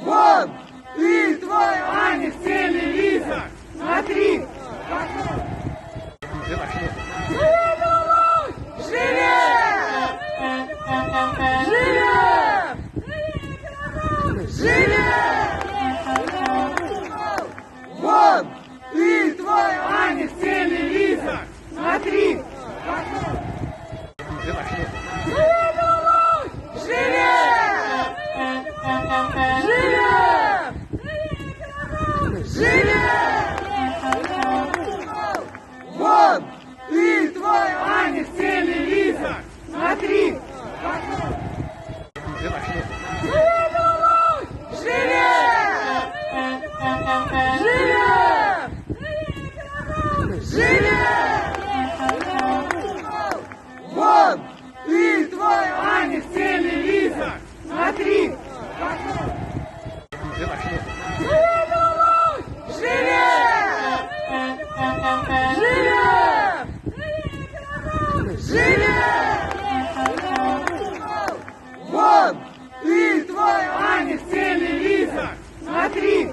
Вон! Ты, твой Аня, телевизор! Смотри! Вон! Ты, твой Аня, телевизор! Смотри! Вон! Ты, твой Аня, телевизор! Смотри! Вон! Ты, твой Аня, телевизор! Смотри! Вон! Ты, твой Аня, телевизор! Смотри!